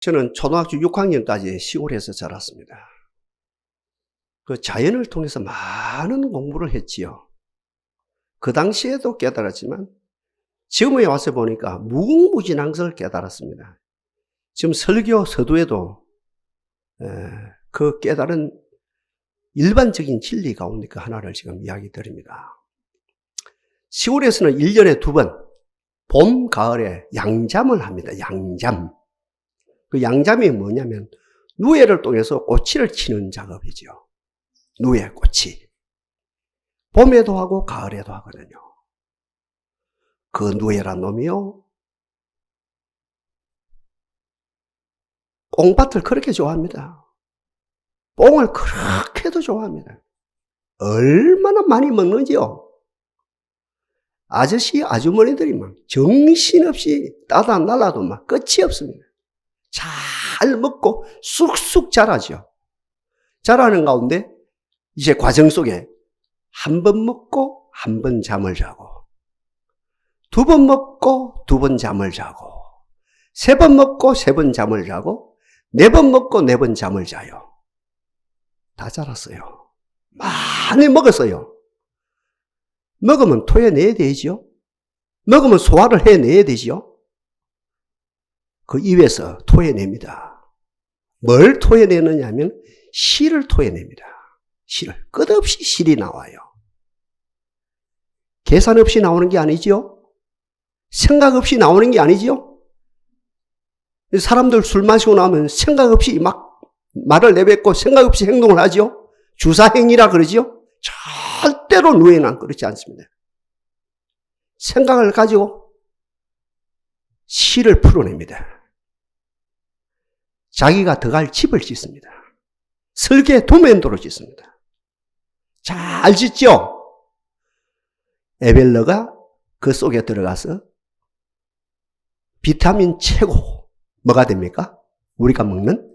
저는 초등학교 6학년까지 시골에서 자랐습니다. 그 자연을 통해서 많은 공부를 했지요. 그 당시에도 깨달았지만 지금에 와서 보니까 무궁무진한 것을 깨달았습니다. 지금 설교 서두에도 그 깨달은 일반적인 진리 가운데 그 하나를 지금 이야기 드립니다. 시골에서는 1년에 2번 봄, 가을에 양잠을 합니다. 양잠. 그 양잠이 뭐냐면 누에를 통해서 꼬치를 치는 작업이죠. 누에, 꼬치. 봄에도 하고 가을에도 하거든요. 그 누에란 놈이요, 꽁밭을 그렇게 좋아합니다. 뽕을 그렇게도 좋아합니다. 얼마나 많이 먹는지요. 아저씨, 아주머니들이 막 정신없이 따다 날라도 막 끝이 없습니다. 잘 먹고 쑥쑥 자라죠. 자라는 가운데 이제 과정 속에 한 번 먹고 한 번 잠을 자고, 2번 먹고 2번 잠을 자고, 3번 먹고 3번 잠을 자고, 4번 먹고 4번 잠을 자요. 다 자랐어요. 많이 먹었어요. 먹으면 토해내야 되죠. 먹으면 소화를 해내야 되죠. 그 입에서 토해냅니다. 뭘 토해내느냐 하면 실을 토해냅니다. 실을. 끝없이 실이 나와요. 계산 없이 나오는 게 아니죠. 생각 없이 나오는 게 아니죠. 사람들 술 마시고 나면 생각 없이 막 말을 내뱉고 생각 없이 행동을 하죠. 주사행위라 그러죠. 절대로 누에는 그렇지 않습니다. 생각을 가지고 실을 풀어냅니다. 자기가 들어갈 집을 짓습니다. 설계 도면도로 짓습니다. 잘 짓죠. 에벨러가 그 속에 들어가서 비타민 최고 뭐가 됩니까? 우리가 먹는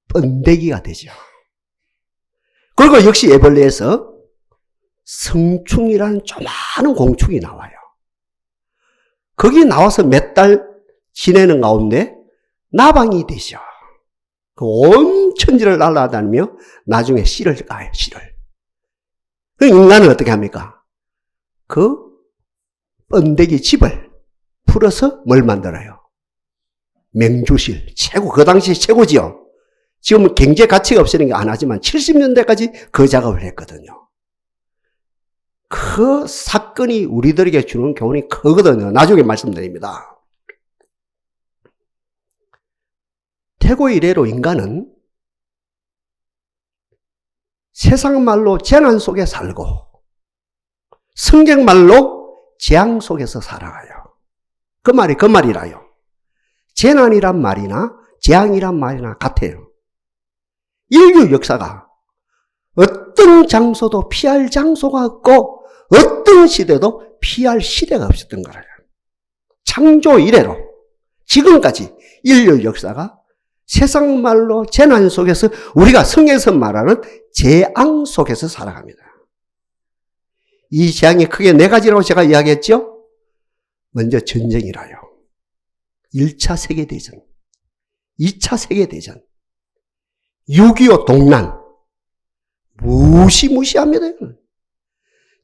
번데기가 되죠. 그리고 역시 애벌레에서 성충이라는 조그마한 공충이 나와요. 거기 나와서 몇 달 지내는 가운데 나방이 되죠. 그 온 천지를 날아다니며 나중에 씨를 까요, 씨를. 그 인간은 어떻게 합니까? 그 번데기 집을 풀어서 뭘 만들어요? 맹주실. 최고, 그 당시 최고지요. 지금은 경제 가치가 없으니까 안 하지만 70년대까지 그 작업을 했거든요. 그 사건이 우리들에게 주는 교훈이 크거든요. 나중에 말씀드립니다. 태고 이래로 인간은 세상 말로 재난 속에 살고 성경 말로 재앙 속에서 살아가요. 그 말이라요. 재난이란 말이나 재앙이란 말이나 같아요. 인류 역사가 어떤 장소도 피할 장소가 없고 어떤 시대도 피할 시대가 없었던 거예요. 창조 이래로 지금까지 인류 역사가 세상 말로 재난 속에서 우리가 성경에서 말하는 재앙 속에서 살아갑니다. 이 재앙이 크게 4가지라고 제가 이야기했죠. 먼저 전쟁이라요. 1차 세계대전, 2차 세계대전, 6.25 동란, 무시무시합니다.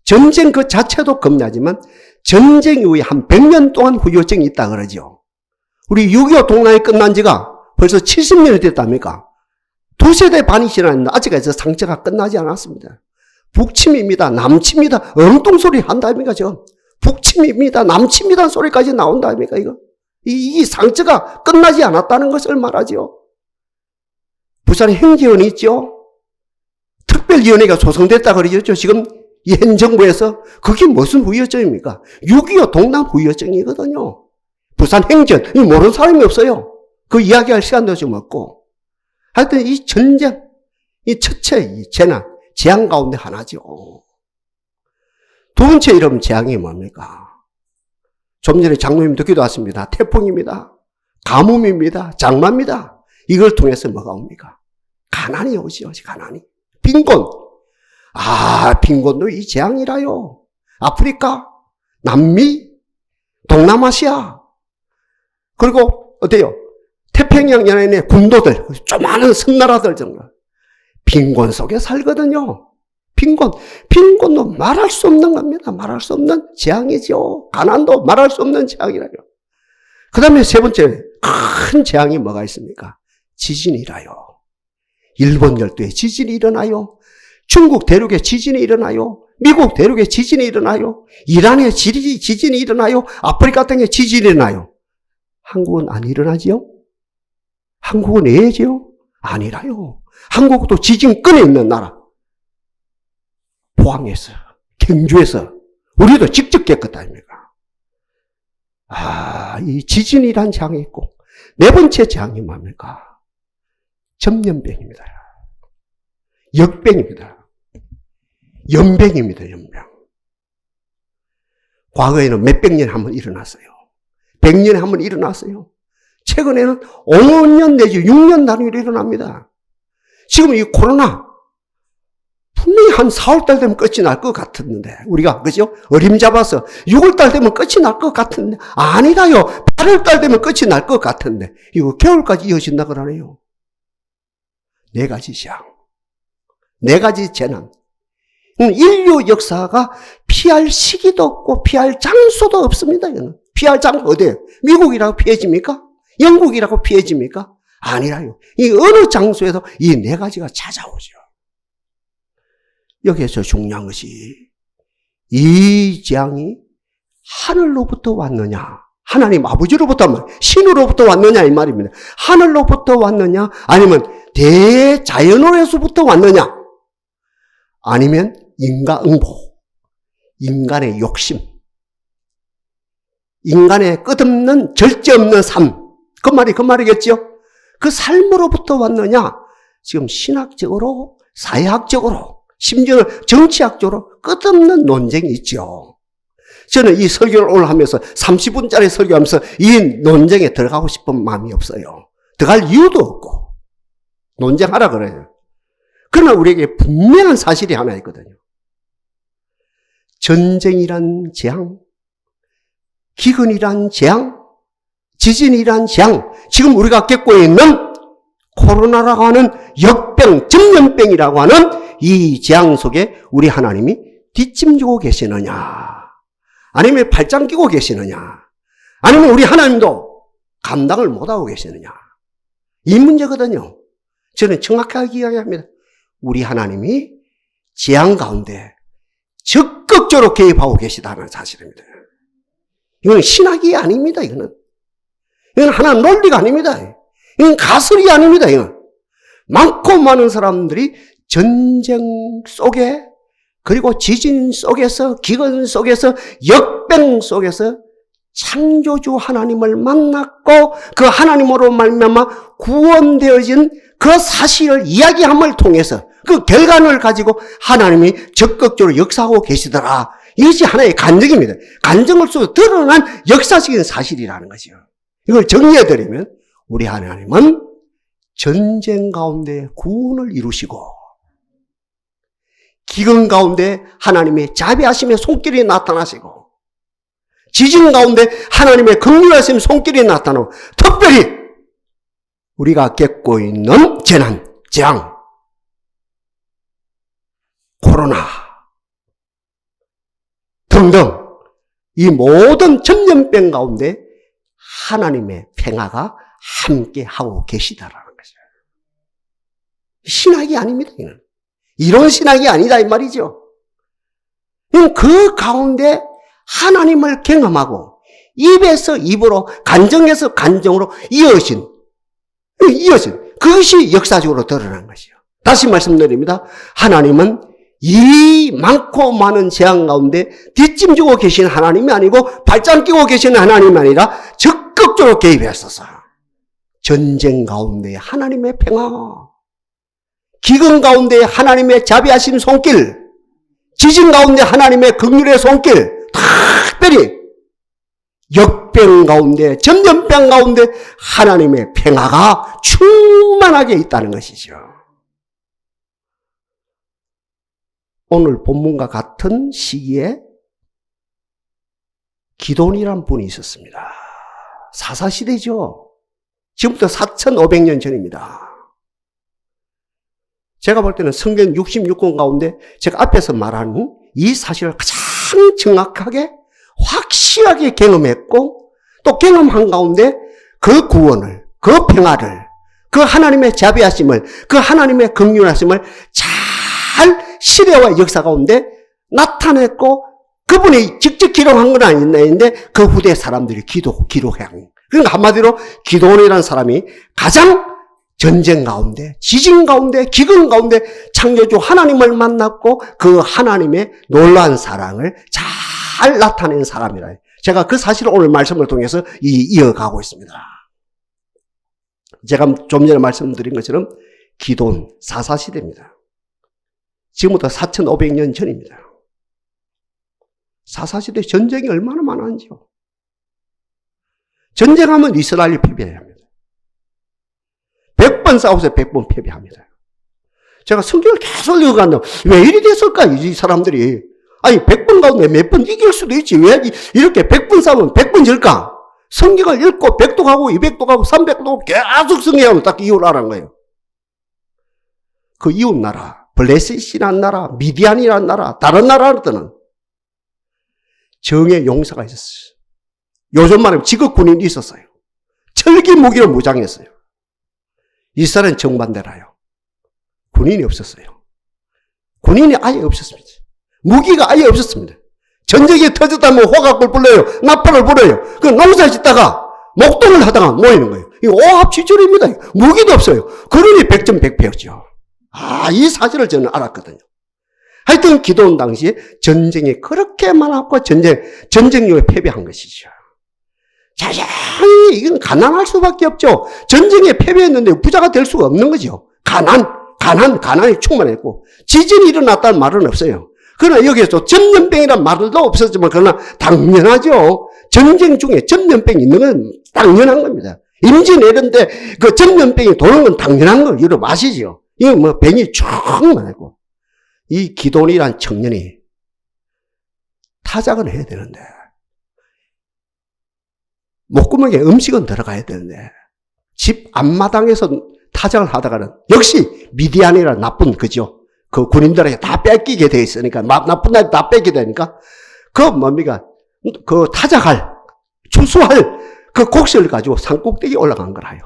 전쟁 그 자체도 겁나지만 전쟁 이후에 한 100년 동안 후유증이 있다 그러죠. 우리 6.25 동란이 끝난 지가 벌써 70년이 됐답니까? 2세대 반이 지났는데 아직까지 상처가 끝나지 않았습니다. 북침입니다. 남침입니다. 엉뚱소리 한다니까 지금. 북침입니다. 남침입니다. 소리까지 나온다니까 이거. 이 상처가 끝나지 않았다는 것을 말하죠. 부산에 행정원이 있죠. 특별위원회가 조성됐다 그러죠. 지금 이 현 정부에서 그게 무슨 후유증입니까? 6.25 동란 후유증이거든요. 부산 행전 모르는 사람이 없어요. 그 이야기할 시간도 좀 없고. 하여튼 이 전쟁, 이 첫째 이 재난, 재앙 가운데 하나죠. 두 번째 이름 재앙이 뭡니까? 좀 전에 장로님 듣기도 왔습니다. 태풍입니다. 가뭄입니다. 장마입니다. 이걸 통해서 뭐가 옵니까? 가난이 오죠. 가난이. 빈곤. 빈곤도 이 재앙이라요. 아프리카, 남미, 동남아시아. 그리고 어때요? 태평양 연안의 군도들, 조그마한 섬나라들 정도 빈곤 속에 살거든요. 빈곤도 말할 수 없는 겁니다. 말할 수 없는 재앙이죠. 가난도 말할 수 없는 재앙이라요. 그 다음에 세 번째 큰 재앙이 뭐가 있습니까? 지진이라요. 일본 열도에 지진이 일어나요. 중국 대륙에 지진이 일어나요. 미국 대륙에 지진이 일어나요. 이란에 지진이 일어나요. 아프리카 땅에 지진이 일어나요. 한국은 안 일어나지요? 한국은 왜지요? 아니라요. 한국도 지진권에 있는 나라. 포항에서, 경주에서 우리도 직접 겪었다 아닙니까? 이 지진이란 재앙이 있고, 네 번째 재앙이 뭡니까? 전염병입니다. 역병입니다. 연병입니다. 연병. 과거에는 몇백 년에 한 번 일어났어요. 100년에 한 번 일어났어요. 최근에는 5년 내지 6년 단위로 일어납니다. 지금 이 코로나 분명히 한 4월달 되면 끝이 날 것 같았는데 우리가 그죠? 어림잡아서 6월달 되면 끝이 날 것 같은데 아니라요. 8월달 되면 끝이 날 것 같은데 이거 겨울까지 이어진다 그러네요. 네 가지 재앙, 네 가지 재난. 인류 역사가 피할 시기도 없고 피할 장소도 없습니다. 이거는. 피할 장소 어디예요? 미국이라고 피해집니까? 영국이라고 피해집니까? 아니라요. 이 어느 장소에서 이 네 가지가 찾아오죠. 여기에서 중요한 것이 이 재앙이 하늘로부터 왔느냐, 하나님 아버지로부터, 신으로부터 왔느냐 이 말입니다. 하늘로부터 왔느냐 아니면 대자연으로부터 왔느냐 아니면 인과응보, 인간의 욕심, 인간의 끝없는 절제 없는 삶, 그 말이겠죠? 그 삶으로부터 왔느냐? 지금 신학적으로, 사회학적으로, 심지어는 정치학적으로 끝없는 논쟁이 있죠. 저는 이 설교를 오늘 하면서 30분짜리 설교하면서 이 논쟁에 들어가고 싶은 마음이 없어요. 들어갈 이유도 없고 논쟁하라 그래요. 그러나 우리에게 분명한 사실이 하나 있거든요. 전쟁이란 재앙, 기근이란 재앙, 지진이란 재앙, 지금 우리가 겪고 있는 코로나라고 하는 역병, 전염병이라고 하는 이 재앙 속에 우리 하나님이 뒷짐지고 계시느냐, 아니면 발장 끼고 계시느냐, 아니면 우리 하나님도 감당을 못하고 계시느냐, 이 문제거든요. 저는 정확하게 이야기합니다. 우리 하나님이 재앙 가운데 적극적으로 개입하고 계시다는 사실입니다. 이건 신학이 아닙니다. 이건 하나님 논리가 아닙니다. 이건 가설이 아닙니다. 이건 많고 많은 사람들이 전쟁 속에, 그리고 지진 속에서, 기근 속에서, 역병 속에서 창조주 하나님을 만났고 그 하나님으로 말미암아 구원되어진 그 사실을 이야기함을 통해서 그 결과를 가지고 하나님이 적극적으로 역사하고 계시더라. 이것이 하나의 간증입니다. 간증을 속에 드러난 역사적인 사실이라는 거죠. 이걸 정리해드리면 우리 하나님은 전쟁 가운데 구원을 이루시고 기근 가운데 하나님의 자비하심의 손길이 나타나시고 지진 가운데 하나님의 긍휼하심 손길이 나타나고 특별히 우리가 겪고 있는 재난, 재앙, 코로나 등등 이 모든 전염병 가운데 하나님의 평화가 함께하고 계시다라는 거죠. 신학이 아닙니다. 이건. 이런 신학이 아니다 이 말이죠. 그 가운데 하나님을 경험하고 입에서 입으로, 간정에서 간정으로 이어진 그것이 역사적으로 드러난 것이요. 다시 말씀드립니다. 하나님은 이 많고 많은 재앙 가운데 뒷짐지고 계신 하나님이 아니고 발장 끼고 계시는 하나님이 아니라 적극적으로 개입했어서 전쟁 가운데 하나님의 평화, 기근 가운데 하나님의 자비하신 손길, 지진 가운데 하나님의 긍휼의 손길, 특별히 역병 가운데, 전염병 가운데 하나님의 평화가 충만하게 있다는 것이죠. 오늘 본문과 같은 시기에 기돈이란 분이 있었습니다. 사사시대죠. 지금부터 4,500년 전입니다. 제가 볼 때는 성경 66권 가운데 제가 앞에서 말한 이 사실을 가장 정확하게 확실하게 경험했고 또 경험한 가운데 그 구원을, 그 평화를, 그 하나님의 자비하심을, 그 하나님의 긍휼하심을 잘 시대와 역사 가운데 나타냈고 그분이 직접 기록한 건 아닌데 그 후대 사람들이 기록한. 그러니까 한마디로 기도원이라는 사람이 가장 전쟁 가운데, 지진 가운데, 기근 가운데 창조주 하나님을 만났고 그 하나님의 놀라운 사랑을 잘 나타낸 사람이라. 제가 그 사실을 오늘 말씀을 통해서 이어가고 있습니다. 제가 좀 전에 말씀드린 것처럼 기도는 사사시대입니다. 지금부터 4,500년 전입니다. 사사시대 전쟁이 얼마나 많았는지요. 전쟁하면 이스라엘이 패배해야 합니다. 100번 싸워서 100번 패배합니다. 제가 성경을 계속 읽어간다. 왜 이리 됐을까, 이 사람들이. 아니, 100번 가운데 몇 번 이길 수도 있지. 왜 이렇게 100번 싸우면 100번 질까? 성경을 읽고 100도 가고 200도 가고 300도 가고 계속 성경하면 딱 이유를 알아는 거예요. 그 이웃 나라, 블레셋이라는 나라, 미디안이라는 나라, 다른 나라들은 정의 용사가 있었어요. 요즘 말하면 직업 군인이 있었어요. 철기 무기로 무장했어요. 이스라엘은 정반대라요. 군인이 없었어요. 군인이 아예 없었습니다. 무기가 아예 없었습니다. 전쟁이 터졌다면 호각을 불러요. 나팔을 불어요. 그 농사 짓다가 목동을 하다가 모이는 거예요. 이거 오합지졸입니다. 무기도 없어요. 그러니 백전백패였죠. 이 사실을 저는 알았거든요. 하여튼 기도원 당시에 전쟁이 그렇게 많았고 전쟁력에 패배한 것이죠. 자세히 이건 가난할 수밖에 없죠. 전쟁에 패배했는데 부자가 될 수가 없는 거죠. 가난이 충만했고 지진이 일어났다는 말은 없어요. 그러나 여기에서 전염병이라는 말도 없었지만 그러나 당연하죠. 전쟁 중에 전염병이 있는 건 당연한 겁니다. 임진왜란때 그 전염병이 도는 건 당연한 거 여러분 아시죠? 이거 뭐 병이 충만하고 이 기도원이란 청년이 타작을 해야 되는데 목구멍에 음식은 들어가야 되는데 집 앞마당에서 타작을 하다가는 역시 미디안이라는 나쁜 그죠? 그 군인들에게 다 뺏기게 돼 있으니까 나쁜 날 다 뺏기게 되니까 그 뭡니까? 그 타작할 추수할 그 곡식을 가지고 산꼭대기에 올라간 거라요.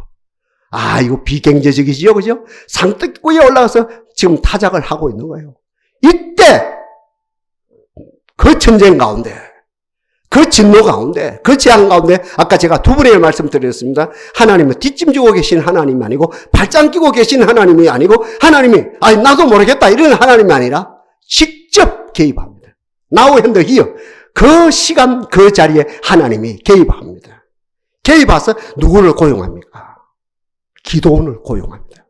이거 비경제적이지요, 그죠? 산꼭대기에 올라가서 지금 타작을 하고 있는 거예요. 이때 그 전쟁 가운데, 그 진노 가운데, 그 재앙 가운데 아까 제가 두 번의 말씀드렸습니다. 하나님은 뒷짐 지고 계신 하나님이 아니고 발장 끼고 계신 하나님이 아니고 하나님이 나도 모르겠다 이런 하나님이 아니라 직접 개입합니다. Now and here. 그 시간 그 자리에 하나님이 개입합니다. 개입해서 누구를 고용합니까? 기도원을 고용합니다.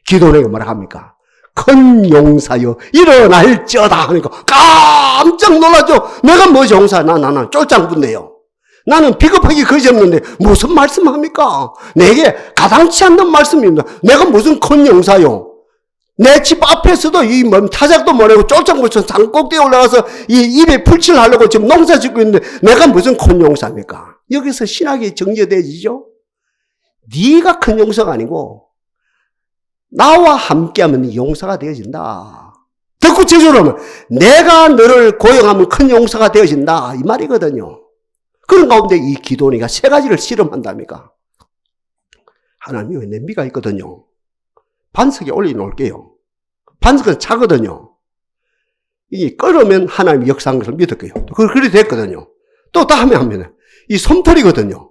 기도원에게 뭐라 합니까? 큰 용사여 일어날지어다 하니까 깜짝 놀라죠. 내가 뭐 용사? 나는 쫄짱분데요. 나는 비겁하기 그지없는데 무슨 말씀합니까? 내게 가당치 않는 말씀입니다. 내가 무슨 큰 용사요? 내 집 앞에서도 이 타작도 못하고 쫄짱부쳐 산꼭대기에 올라가서 이 입에 풀칠 하려고 지금 농사 짓고 있는데 내가 무슨 큰 용사입니까? 여기서 신학이 정제되지죠. 네가 큰 용사가 아니고 나와 함께하면 네 용사가 되어진다. 더 구체적으로 하면 내가 너를 고용하면 큰 용사가 되어진다 이 말이거든요. 그런 가운데 이 기도원이가 세 가지를 실험한답니까? 하나님이 왜 냄비가 있거든요. 반석에 올려놓을게요. 반석은 차거든요. 이게 끓으면 하나님이 역사한 것을 믿을게요. 그렇게 됐거든요. 또 다음에 하면 이 솜털이거든요.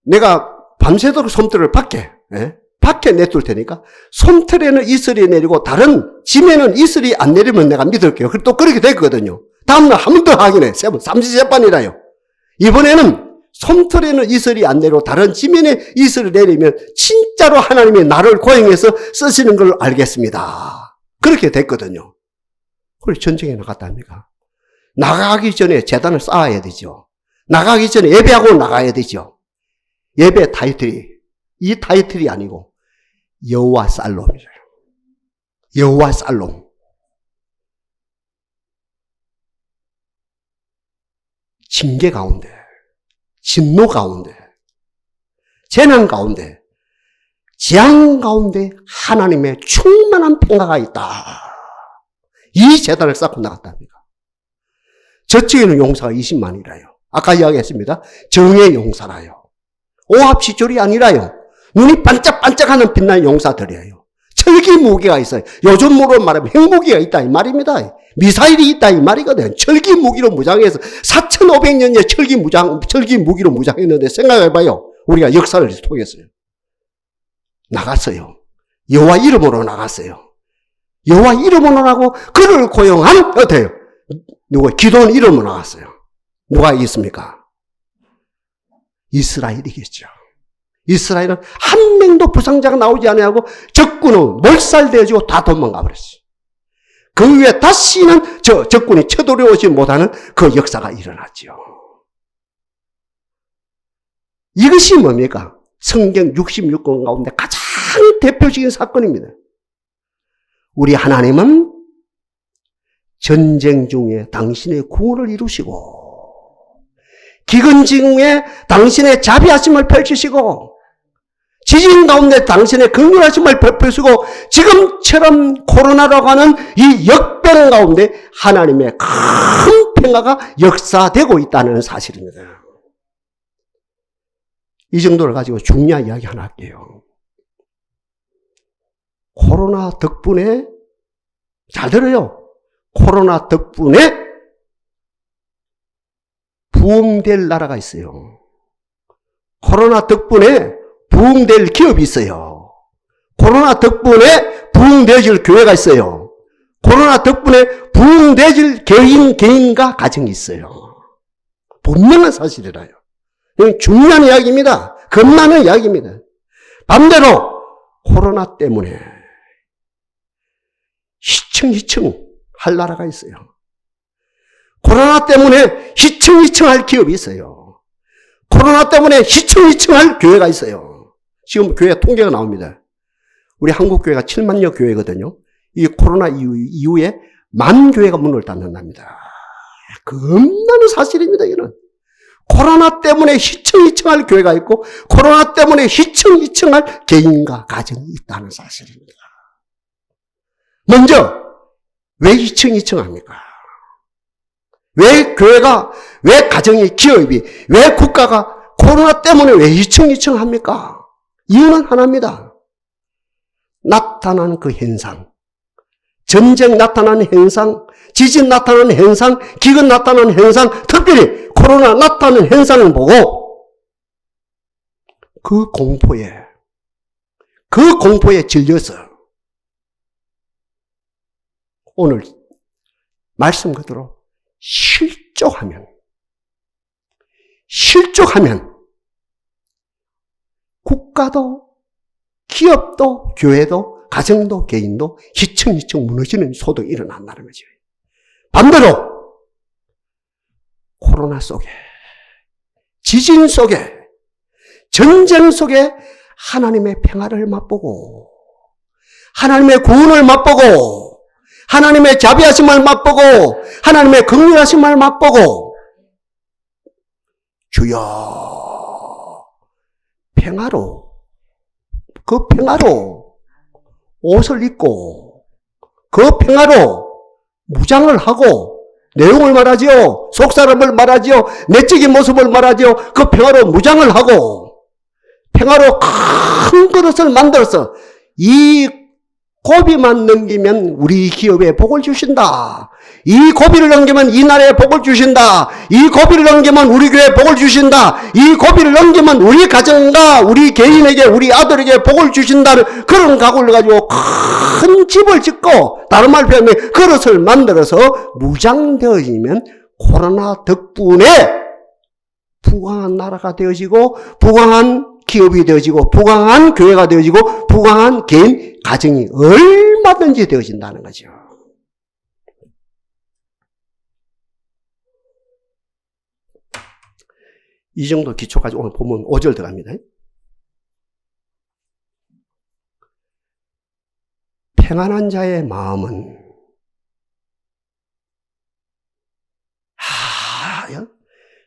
내가 밤새도록 솜털을 밖에 내둘 테니까 솜털에는 이슬이 내리고 다른 짐에는 이슬이 안 내리면 내가 믿을게요. 또 그렇게 됐거든요. 다음날 한 번 더 확인해. 33번이라요. 이번에는 솜털에는 이슬이 안 내리고 다른 지면에 이슬을 내리면 진짜로 하나님이 나를 고용해서 쓰시는 걸 알겠습니다. 그렇게 됐거든요. 그걸 전쟁에 나갔답니까? 나가기 전에 제단을 쌓아야 되죠. 나가기 전에 예배하고 나가야 되죠. 예배 타이틀이 이 타이틀이 아니고 여호와 살롬이에요. 여호와 살롬. 징계 가운데 진노 가운데 재난 가운데, 재앙 가운데 하나님의 충만한 평화가 있다. 이 재단을 쌓고 나갔답니다. 저쪽에는 용사가 20만이라요. 아까 이야기했습니다. 정의 용사라요. 오합시졸이 아니라요. 눈이 반짝반짝하는 빛나는 용사들이에요. 철기 무기가 있어요. 요즘으로 말하면 핵무기가 있다 이 말입니다. 미사일이 있다 이 말이거든. 철기 무기로 무장해서 4,500년째 철기 무기로 무장했는데 생각해봐요. 우리가 역사를 통했어요. 나갔어요. 여호와 이름으로 나갔어요. 여호와 이름으로 나가고 그를 고용한 어때요? 누구? 기도원 이름으로 나갔어요. 누가 이겼습니까? 이스라엘이겠죠. 이스라엘은 한 명도 부상자가 나오지 않아하고 적군은 몰살되어지고 다 도망가 버렸어요. 그 후에 다시는 적군이 쳐들어오지 못하는 그 역사가 일어났죠. 이것이 뭡니까? 성경 66권 가운데 가장 대표적인 사건입니다. 우리 하나님은 전쟁 중에 당신의 구원을 이루시고 기근 중에 당신의 자비하심을 펼치시고 지진 가운데 당신의 긍휼하심을 베푸시고 지금처럼 코로나라고 하는 이 역병 가운데 하나님의 큰 평화가 역사되고 있다는 사실입니다. 이 정도를 가지고 중요한 이야기 하나 할게요. 코로나 덕분에 잘 들어요. 코로나 덕분에 부흥될 나라가 있어요. 코로나 덕분에 부흥될 기업이 있어요. 코로나 덕분에 부흥되어질 교회가 있어요. 코로나 덕분에 부흥되어질 개인과 가정이 있어요. 분명한 사실이라요. 중요한 이야기입니다. 겁나는 이야기입니다. 반대로 코로나 때문에 희청희청 할 나라가 있어요. 코로나 때문에 희청희청 할 기업이 있어요. 코로나 때문에 희청희청 할 교회가 있어요. 지금 교회 통계가 나옵니다. 우리 한국교회가 7만여 교회거든요. 이 코로나 이후에 10,000 교회가 문을 닫는답니다. 겁나는 사실입니다, 이거는. 코로나 때문에 희청희청할 교회가 있고 코로나 때문에 희청희청할 개인과 가정이 있다는 사실입니다. 먼저 왜 희청희청합니까? 왜 교회가, 왜 가정이, 기업이, 왜 국가가 코로나 때문에 왜 희청희청합니까? 이유는 하나입니다. 나타난 그 현상, 전쟁 나타나는 현상, 지진 나타나는 현상, 기근 나타나는 현상, 특별히 코로나 나타나는 현상을 보고 그 공포에 질려서 오늘 말씀 그대로 실족하면 국가도 기업도 교회도 가정도 개인도 희청희청 무너지는 소동이 일어난다는 거죠. 반대로 코로나 속에 지진 속에 전쟁 속에 하나님의 평화를 맛보고 하나님의 구원을 맛보고 하나님의 자비하심을 맛보고 하나님의 긍휼하심을 맛보고 주여 평화로 그 평화로 옷을 입고 그 평화로 무장을 하고 내용을 말하지요. 속사람을 말하지요. 내적인 모습을 말하지요. 그 평화로 무장을 하고 평화로 큰 그릇을 만들어서 이 고비만 넘기면 우리 기업에 복을 주신다. 이 고비를 넘기면 이 나라에 복을 주신다. 이 고비를 넘기면 우리 교회에 복을 주신다. 이 고비를 넘기면 우리 가정과 우리 개인에게 우리 아들에게 복을 주신다는 그런 각오를 가지고 큰 집을 짓고 다른 말로 표현하면 그릇을 만들어서 무장되어지면 코로나 덕분에 부강한 나라가 되어지고 부강한 기업이 되어지고 부강한 교회가 되어지고 부강한 개인 가정이 얼마든지 되어진다는 거죠. 이 정도 기초까지 오늘 보면 5절 들어갑니다. 평안한 자의 마음은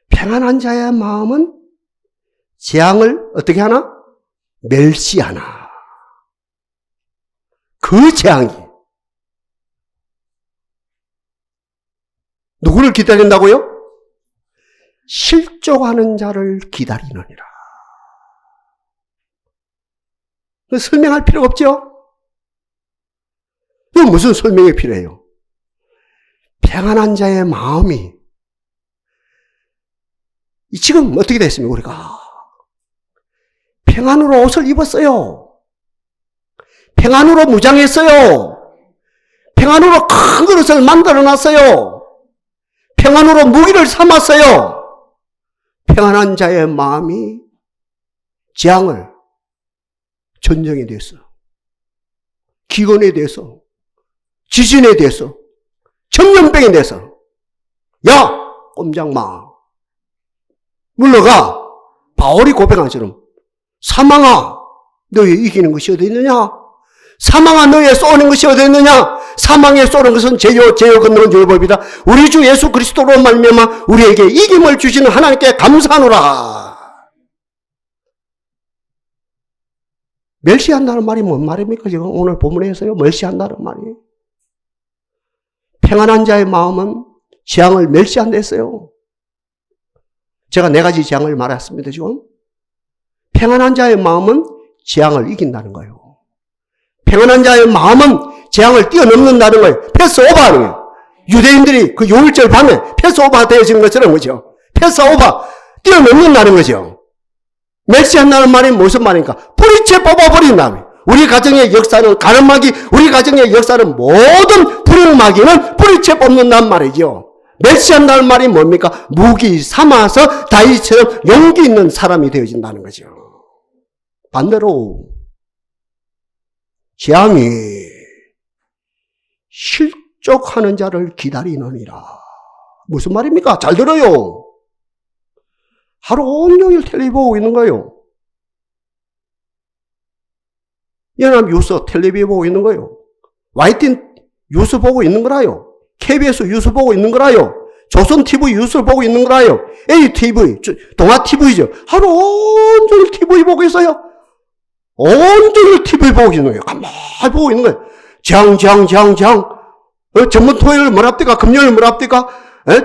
평안한 자의 마음은 재앙을 어떻게 하나? 멸시하나. 그 재앙이 누구를 기다린다고요? 실족하는 자를 기다리느니라. 설명할 필요가 없죠? 이거 무슨 설명이 필요해요? 평안한 자의 마음이 지금 어떻게 됐습니까? 우리가 평안으로 옷을 입었어요. 평안으로 무장했어요. 평안으로 큰 그릇을 만들어놨어요. 평안으로 무기를 삼았어요. 평안한 자의 마음이 재앙을, 전쟁에 대해서, 기근에 대해서, 지진에 대해서, 전염병에 대해서, 야! 꼼짝마. 물러가. 바울이 고백한 것처럼, 사망아, 너의 이기는 것이 어디 있느냐? 사망아, 너의 쏘는 것이 어디 있느냐? 사망에 쏘는 것은 죄요 건너는 율법이다. 우리 주 예수 그리스도로 말미암아 우리에게 이김을 주시는 하나님께 감사하노라. 멸시한다는 말이 뭔 말입니까? 지금 오늘 본문에서요. 멸시한다는 말이. 평안한 자의 마음은 재앙을 멸시한다 했어요. 제가 4가지 재앙을 말했습니다, 지금. 평안한 자의 마음은 재앙을 이긴다는 거예요. 평안한 자의 마음은 재앙을 뛰어넘는다는 거예요. 패스오버하는 거예요. 유대인들이 그 요일절 밤에 패스오버가 되어지는 것처럼 그죠? 패스오버, 뛰어넘는다는 거죠. 멸시한다는 말이 무슨 말입니까? 뿌리째 뽑아버린다며. 우리 가정의 역사는 가늠마귀, 우리 가정의 역사는 모든 불행마귀는 뿌리째 뽑는단 말이죠. 멸시한다는 말이 뭡니까? 무기 삼아서 다윗처럼 용기 있는 사람이 되어진다는 거죠. 반대로 재앙이 실족하는 자를 기다리느니라. 무슨 말입니까? 잘 들어요. 하루 온종일 텔레비 보고 있는 거예요. 연합뉴스 텔레비 보고 있는 거예요. YTN 뉴스 보고 있는 거라요. KBS 뉴스 보고 있는 거라요. 조선TV 뉴스 보고 있는 거라요. ATV, 동아TV죠. 하루 온종일 TV 보고 있어요. 온종일 TV 보고 있는 거예요. 가만히 보고 있는 거예요. 장. 전번 토요일 뭐랍니까? 금요일 뭐랍니까?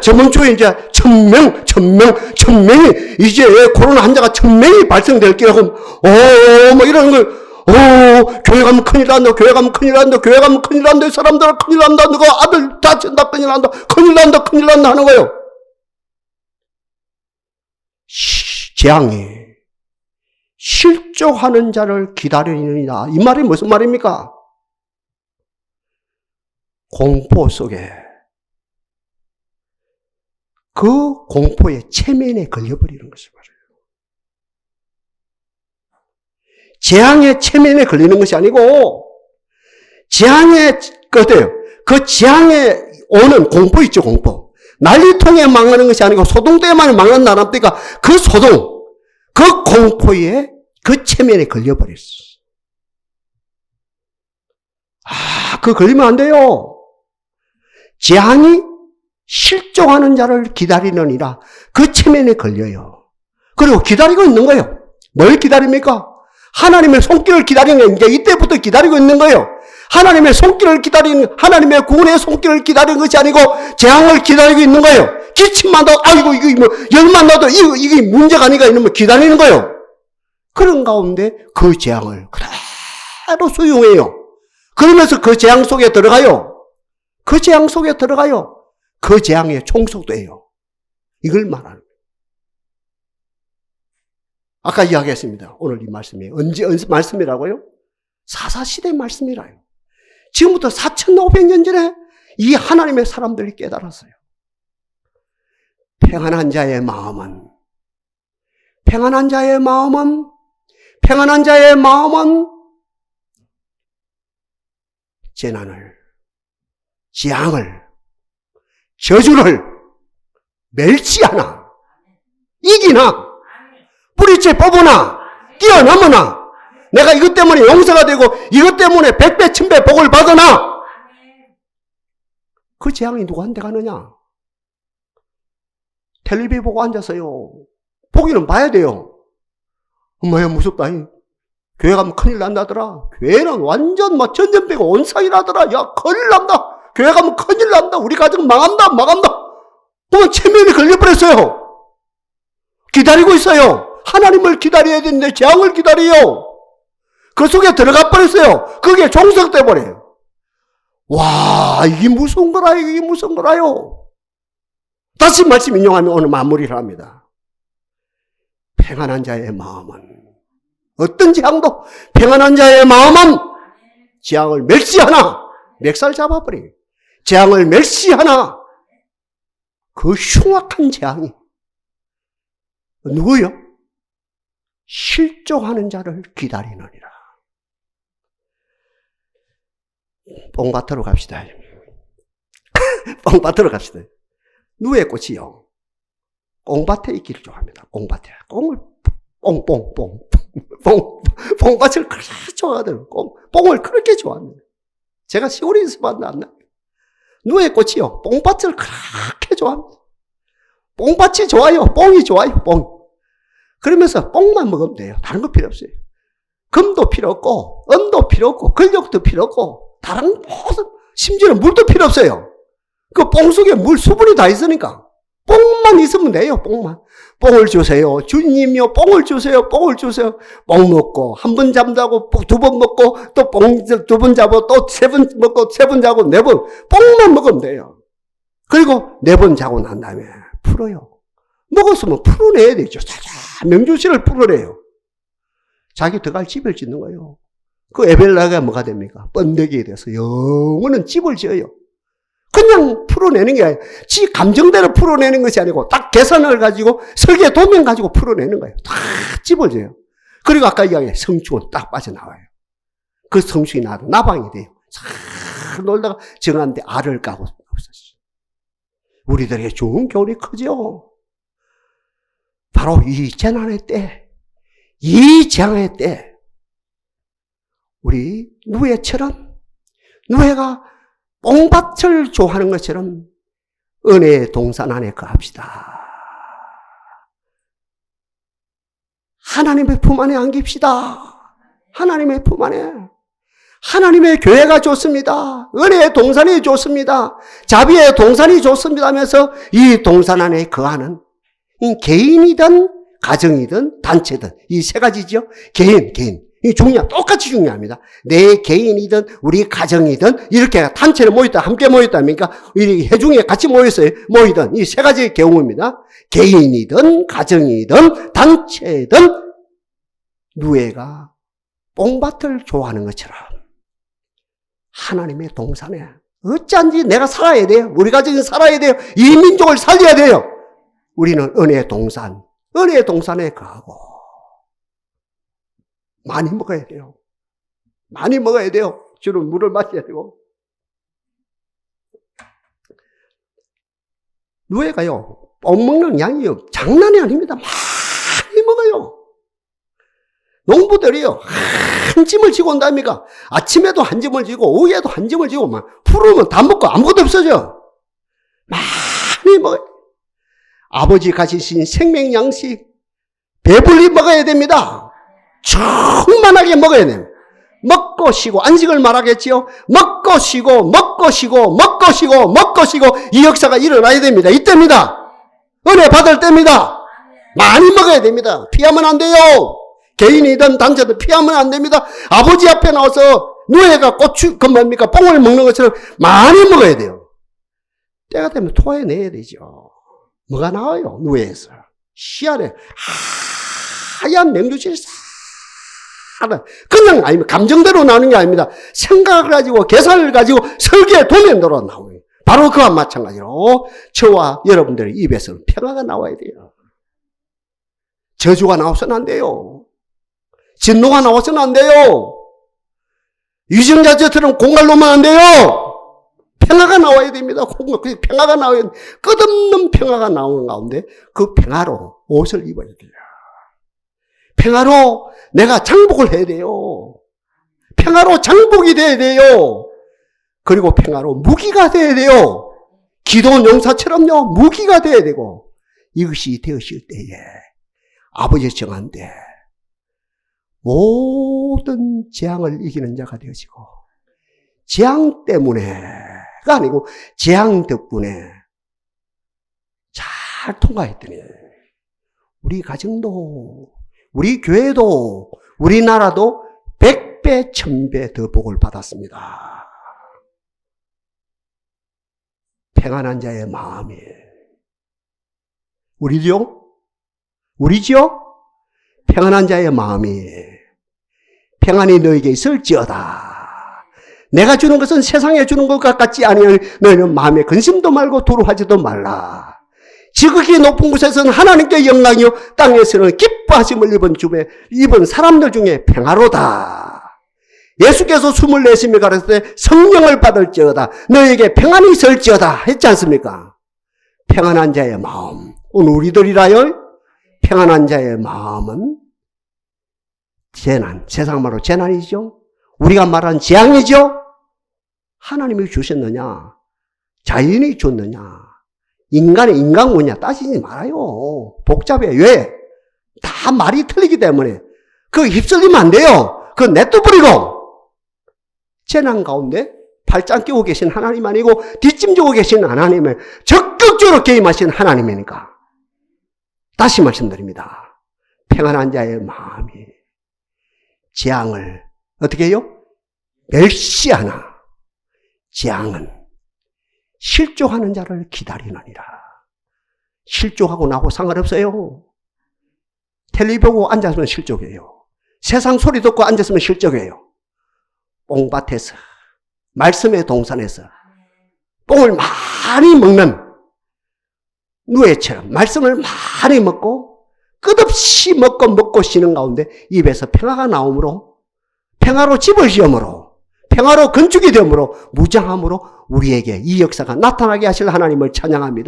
저번 주에 이제 1000명이, 이제 코로나 환자가 1000명이 발생될 거라고, 뭐 이런 걸, 교회 가면 큰일 난다, 교회 가면 큰일 난다, 교회 가면 큰일 난다, 사람들 큰일 난다, 누가 아들 다친다, 큰일 난다, 큰일 난다 하는 거예요. 재앙이 실족하는 자를 기다리느니라. 이 말이 무슨 말입니까? 공포 속에 그 공포의 체면에 걸려버리는 것을 말해요. 재앙의 체면에 걸리는 것이 아니고 재앙의 어때요? 그 재앙에 오는 공포 있죠, 공포. 난리통에 망하는 것이 아니고 소동때만 망하는 나라니까 그 소동, 그 공포에 그 체면에 걸려버렸어. 그거 걸리면 안 돼요. 재앙이 실족하는 자를 기다리느니라. 그 체면에 걸려요. 그리고 기다리고 있는 거예요. 뭘 기다립니까? 하나님의 손길을 기다리는 게 이제 이때부터 기다리고 있는 거예요. 하나님의 손길을 기다리는, 하나님의 구원의 손길을 기다리는 것이 아니고 재앙을 기다리고 있는 거예요. 기침만 나도, 아이고, 이거 뭐, 열만 나도, 이게 문제가 아니가 이러면 기다리는 거예요. 그런 가운데 그 재앙을 그대로 수용해요. 그러면서 그 재앙 속에 들어가요. 그 재앙 속에 들어가요. 그 재앙에 총속돼요. 이걸 말하는 거예요. 아까 이야기했습니다. 오늘 이 말씀이 언제 말씀이라고요? 사사시대 말씀이라요. 지금부터 4500년 전에 이 하나님의 사람들이 깨달았어요. 평안한 자의 마음은 재난을, 재앙을, 저주를 멸시하나, 이기나, 뿌리째 뽑으나, 뛰어넘으나, 내가 이것 때문에 용서가 되고 이것 때문에 100배, 1000배 복을 받으나, 그 재앙이 누구한테 가느냐? 텔레비 보고 앉았어요. 보기는 봐야 돼요. 엄마야 무섭다. 교회 가면 큰일 난다더라. 교회는 완전 막 전전배고 온상이 나더라. 야, 큰일 난다. 교회 가면 큰일 난다. 우리 가정 망한다. 그러면 체면이 걸려버렸어요. 기다리고 있어요. 하나님을 기다려야 되는데 재앙을 기다려요. 그 속에 들어가 버렸어요. 그게 종속돼 버려요. 와, 이게 무서운 거라요. 이게 무서운 거라요. 다시 말씀 인용하면 오늘 마무리를 합니다. 평안한 자의 마음은 어떤 재앙도 평안한 자의 마음은 재앙을 멸시하나 멱살 잡아버려요. 재앙을 멸시하나 그 흉악한 재앙이 누구요? 실족하는 자를 기다리느니라. 뽕밭으로 갑시다. 뽕밭으로 갑시다. 누에 꽃이요. 꽁밭에 있기를 좋아합니다. 꽁밭에. 꽁을 뽕밭을 그렇게 좋아하더라고요. 뽕을 그렇게 좋아합니다. 제가 시골에 있어봤는데 안 나요. 누에 꽃이요. 뽕밭을 그렇게 좋아합니다. 뽕밭이 좋아요. 뽕이 좋아요. 뽕. 그러면서 뽕만 먹으면 돼요. 다른 거 필요 없어요. 금도 필요 없고, 은도 필요 없고, 근력도 필요 없고, 다른 모든, 심지어는 물도 필요 없어요. 그 뽕 속에 물 수분이 다 있으니까. 뽕만 있으면 돼요, 뽕만. 뽕을 주세요. 주님이요, 뽕을 주세요, 뽕을 주세요. 뽕 먹고, 한 번 잠자고, 두 번 먹고, 또 뽕 두 번 자고, 또 세 번 먹고, 세 번 자고, 네 번. 뽕만 먹으면 돼요. 그리고 네 번 자고 난 다음에 풀어요. 먹었으면 풀어내야 되죠. 명주실을 풀어내요. 자기 들어갈 집을 짓는 거예요. 그 에벨라가 뭐가 됩니까? 번데기에 대해서 영원한 집을 지어요. 그냥 풀어내는 게 아니라 지 감정대로 풀어내는 것이 아니고 딱 계산을 가지고 설계 도면 가지고 풀어내는 거예요. 다 집을 지어요. 그리고 아까 이야기한 성충은 딱 빠져나와요. 그 성충이 나도 나방이 돼요. 잘 놀다가 정한데 알을 까고 없었어요. 우리들에게 좋은 교훈이 크죠. 바로 이 재난의 때, 이 재앙의 때 우리 누에처럼 누에가 뽕밭을 좋아하는 것처럼 은혜의 동산 안에 거합시다. 하나님의 품 안에 안깁시다. 하나님의 품 안에. 하나님의 교회가 좋습니다. 은혜의 동산이 좋습니다. 자비의 동산이 좋습니다 하면서 이 동산 안에 거하는 개인이든 가정이든 단체든 이 세 가지죠. 개인. 이 똑같이 중요합니다. 내 개인이든 우리 가정이든 이렇게 단체를 모였다, 함께 모였다니까 이 회중에 같이 모이든 이 세 가지의 경우입니다. 개인이든 가정이든 단체든 누에가 뽕밭을 좋아하는 것처럼 하나님의 동산에 어쩐지 내가 살아야 돼요. 우리 가정이 살아야 돼요. 이 민족을 살려야 돼요. 우리는 은혜의 동산에 가고 많이 먹어야 돼요. 많이 먹어야 돼요. 주로 물을 마셔야 되고. 누에가요, 뽕 먹는 양이요, 장난이 아닙니다. 많이 먹어요. 농부들이요, 한 짐을 지고 온답니까? 아침에도 한 짐을 지고, 오후에도 한 짐을 지고, 막, 풀으면 다 먹고 아무것도 없어져. 많이 먹어요. 아버지 가지신 생명 양식, 배불리 먹어야 됩니다. 충만하게 먹어야 돼요. 먹고 쉬고, 안식을 말하겠지요? 먹고 쉬고, 이 역사가 일어나야 됩니다. 이때입니다. 은혜 받을 때입니다. 많이 먹어야 됩니다. 피하면 안 돼요. 개인이든 단체든 피하면 안 됩니다. 아버지 앞에 나와서 누에가 뽕을 먹는 것처럼 많이 먹어야 돼요. 때가 되면 토해내야 되죠. 뭐가 나와요? 누에에서. 씨알에 하얀 맹주실 그냥 아니면 감정대로 나오는 게 아닙니다. 생각을 가지고 계산을 가지고 설계의 도면으로 나오는 바로 그와 마찬가지로 저와 여러분들의 입에서는 평화가 나와야 돼요. 저주가 나와서는 안 돼요. 진노가 나와서는 안 돼요. 유정자처럼 공갈 놓으면 안 돼요. 평화가 나와야 됩니다. 평화가 나와야 됩니다. 끝없는 평화가 나오는 가운데 그 평화로 옷을 입어야 돼요. 평화로 내가 장복을 해야 돼요. 평화로 장복이 돼야 돼요. 그리고 평화로 무기가 돼야 돼요. 기도원 용사처럼요, 무기가 돼야 되고, 이것이 되었을 때에 아버지 정한데 모든 재앙을 이기는 자가 되어지고, 재앙 때문에가 아니고 재앙 덕분에 잘 통과했더니 우리 가정도, 우리 교회도, 우리나라도 100배, 1000배 더 복을 받았습니다. 평안한 자의 마음이. 우리죠? 평안한 자의 마음이 평안이 너에게 있을지어다. 내가 주는 것은 세상에 주는 것과 같지 아니하니 너희는 마음에 근심도 말고 두려워하지도 말라. 지극히 높은 곳에서는 하나님께 영광이요 땅에서는 기뻐하심을 입은 사람들 중에 평화로다. 예수께서 숨을 내쉬며 가르칠 때 성령을 받을지어다. 너에게 평안이 있을지어다 했지 않습니까? 평안한 자의 마음. 오늘 우리들이라요. 평안한 자의 마음은 재난, 세상 말로 재난이죠. 우리가 말한 재앙이죠. 하나님이 주셨느냐, 자연이 줬느냐, 인간의 인간군이냐 따지지 말아요. 복잡해. 왜? 다 말이 틀리기 때문에. 그거 휩쓸리면 안 돼요. 그거 냅둬버리고. 재난 가운데 발짱 끼고 계신 하나님 아니고 뒷짐지고 계신 하나님을 적극적으로 개임하신 하나님이니까. 다시 말씀드립니다. 평안한 자의 마음이 재앙을 어떻게 해요? 멸시하나 재앙은 실족하는 자를 기다리느니라. 실족하고 나고 상관없어요. 텔레비 보고 앉았으면 실족이에요. 세상 소리 듣고 앉았으면 실족이에요. 뽕밭에서, 말씀의 동산에서 뽕을 많이 먹는 누에처럼 말씀을 많이 먹고 끝없이 먹고 쉬는 가운데 입에서 평화가 나오므로, 평화로 집을 지으므로, 평화로 건축이 되므로, 무장함으로 우리에게 이 역사가 나타나게 하실 하나님을 찬양합니다.